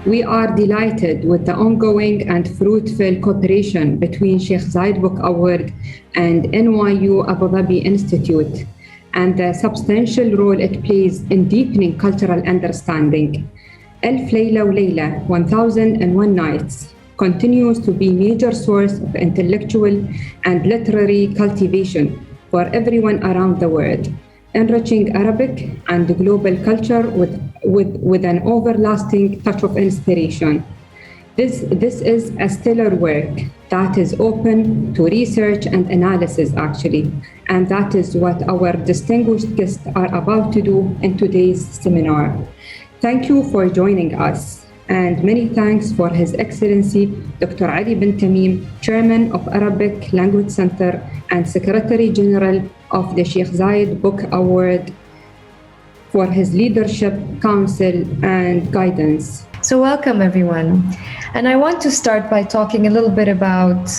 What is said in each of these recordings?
We are delighted with the ongoing and fruitful cooperation between Sheikh Zayed Book Award and NYU Abu Dhabi Institute, and the substantial role it plays in deepening cultural understanding. ألف ليلة وليلة 1001 Nights continues to be a major source of intellectual and literary cultivation for everyone around the world, enriching Arabic and global culture with an everlasting touch of inspiration. This is a stellar work that is open to research and analysis, actually, and that is what our distinguished guests are about to do in today's seminar. Thank you for joining us, and many thanks for His Excellency Dr. Ali bin Tamim, Chairman of Arabic Language Center and Secretary General of the Sheikh Zayed Book Award, for his leadership, counsel, and guidance. So welcome everyone. And I want to start by talking a little bit about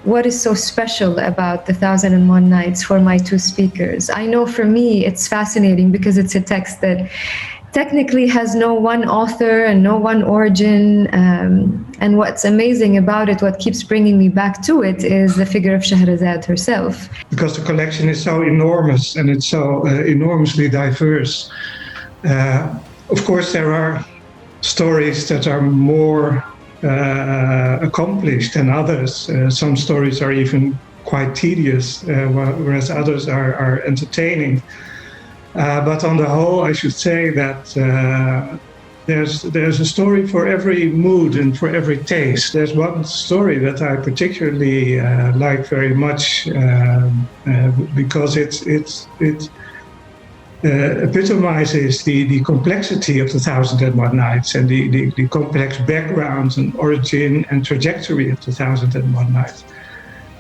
what is so special about the 1001 Nights for my two speakers. I know for me it's fascinating because it's a text that technically has no one author and no one origin, and what's amazing about it, what keeps bringing me back to it, is the figure of Shahrazad herself. Because the collection is so enormous and it's so enormously diverse. Of course, there are stories that are more accomplished than others. Some stories are even quite tedious, whereas others are entertaining. But on the whole, I should say that there's a story for every mood and for every taste. There's one story that I particularly like very much because it epitomizes the complexity of the 1001 Nights and the complex background and origin and trajectory of the 1001 Nights.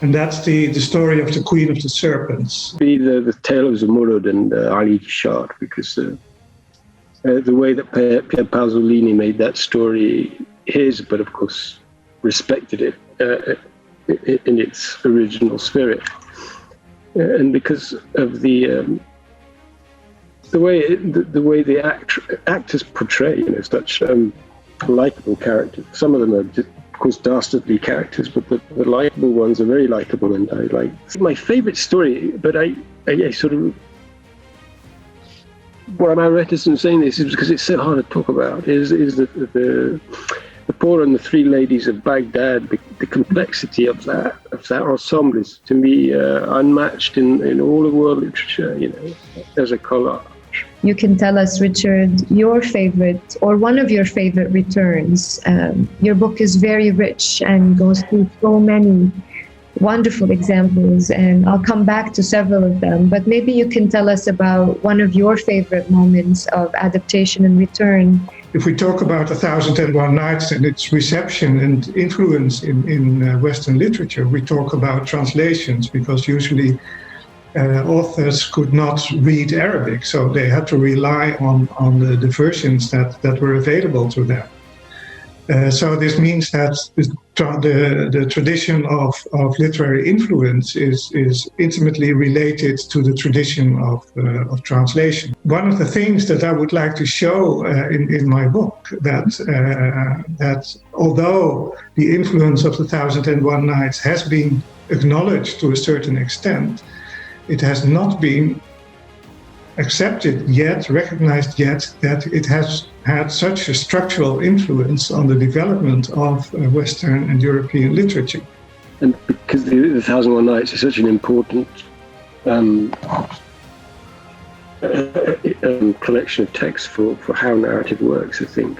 And that's the story of the Queen of the Serpents. The tale of Zumurrud and Ali Kishar, because the way that Pier Pasolini made that story his, but of course respected it in its original spirit, and because of the way the actors portray, such likable characters. Some of them are just, of course, dastardly characters, but the likable ones are very likable, and I like. My favorite story, but I sort of, why am I reticent in saying this is because it's so hard to talk about, is the Poor and the Three Ladies of Baghdad. The complexity of that ensemble is, to me, unmatched in all of world literature, as a collage. You can tell us, Richard, your favorite or one of your favorite returns. Your book is very rich and goes through so many wonderful examples, and I'll come back to several of them, but maybe you can tell us about one of your favorite moments of adaptation and return. If we talk about 1001 Nights and its reception and influence in Western literature, we talk about translations, because usually authors could not read Arabic, so they had to rely on the versions that were available to them. So this means that the tradition of literary influence is intimately related to the tradition of translation. One of the things that I would like to show in my book, that although the influence of the 1001 Nights has been acknowledged to a certain extent, it has not been accepted yet, recognized yet, that it has had such a structural influence on the development of Western and European literature. And because the 1001 Nights is such an important collection of texts for how narrative works, I think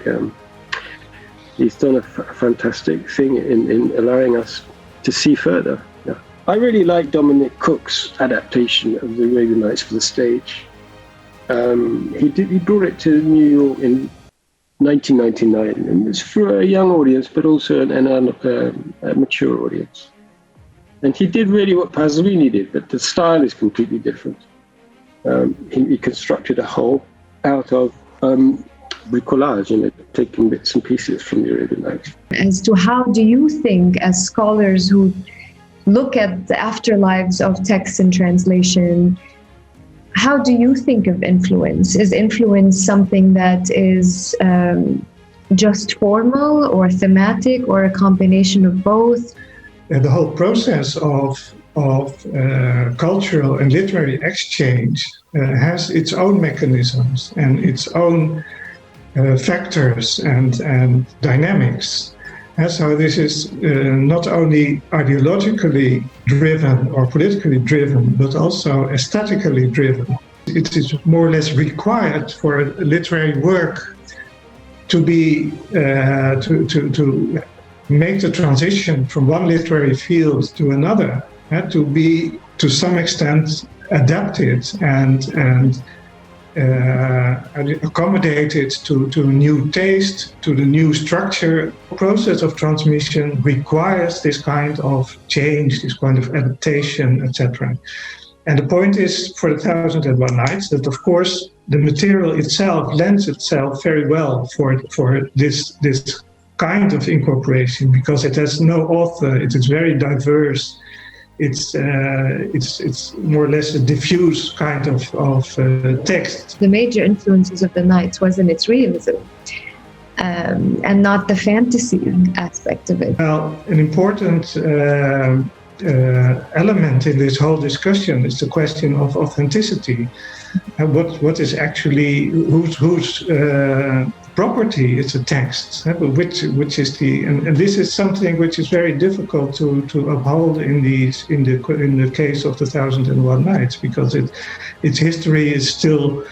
he's done a fantastic thing in allowing us to see further. Yeah. I really like Dominic Cook's adaptation of the Arabian Nights for the stage. He brought it to New York in 1999, and it's for a young audience, but also a mature audience. And he did really what Pasolini did, but the style is completely different. He constructed a whole out of bricolage, taking bits and pieces from the Arabian Nights. As to how do you think, as scholars who look at the afterlives of text and translation, how do you think of influence? Is influence something that is just formal or thematic or a combination of both? The whole process of cultural and literary exchange has its own mechanisms and its own factors and dynamics. And so this is not only ideologically driven or politically driven, but also aesthetically driven. It is more or less required for literary work to be to make the transition from one literary field to another, to be to some extent adapted and accommodated to a new taste, to the new structure. The process of transmission requires this kind of change, this kind of adaptation, etc. And the point is for the 1001 Nights that, of course, the material itself lends itself very well for this kind of incorporation, because it has no author, it is very diverse. It's more or less a diffuse kind of text. The major influences of the Nights was in its realism and not the fantasy aspect of it. Well, an important element in this whole discussion is the question of authenticity. And what is actually whose property is a text, which is the and this is something which is very difficult to uphold in the case of the 1001 Nights, because its history is still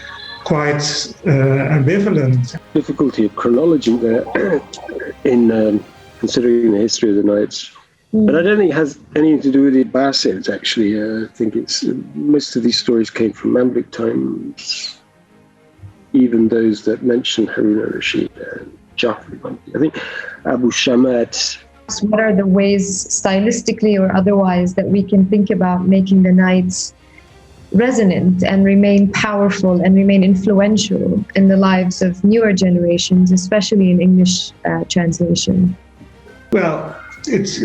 quite ambivalent. Difficulty of chronology there in considering the history of the Nights. But I don't think it has anything to do with the Abbasids, actually. I think most of these stories came from Mamluk times, even those that mention Harun al-Rashid and Jafar. I think Abu Shamat. What are the ways, stylistically or otherwise, that we can think about making the Nights resonant and remain powerful and remain influential in the lives of newer generations, especially in English translation? Well, it's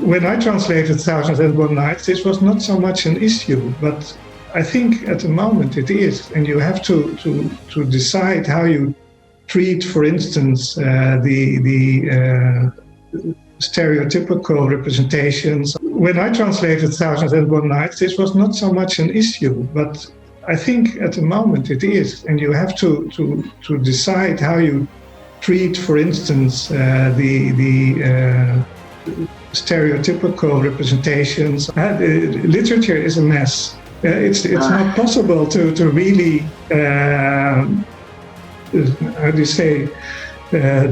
when I translated 1001 Nights, this was not so much an issue, but I think at the moment it is, and you have to decide how you treat, for instance, the stereotypical representations. When I translated 1001 Nights, this was not so much an issue, but I think at the moment it is, and you have to decide how you treat, for instance, the stereotypical representations. Literature is a mess. It's not possible to really, how do you say,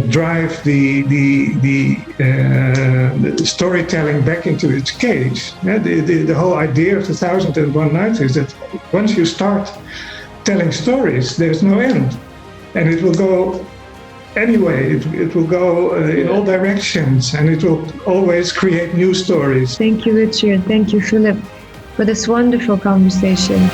drive the storytelling back into its cage. The whole idea of the 1001 Nights is that once you start telling stories, there's no end, and it will go anyway. It will go in all directions, and it will always create new stories. Thank you, Richard. Thank you, Philip, for this wonderful conversation.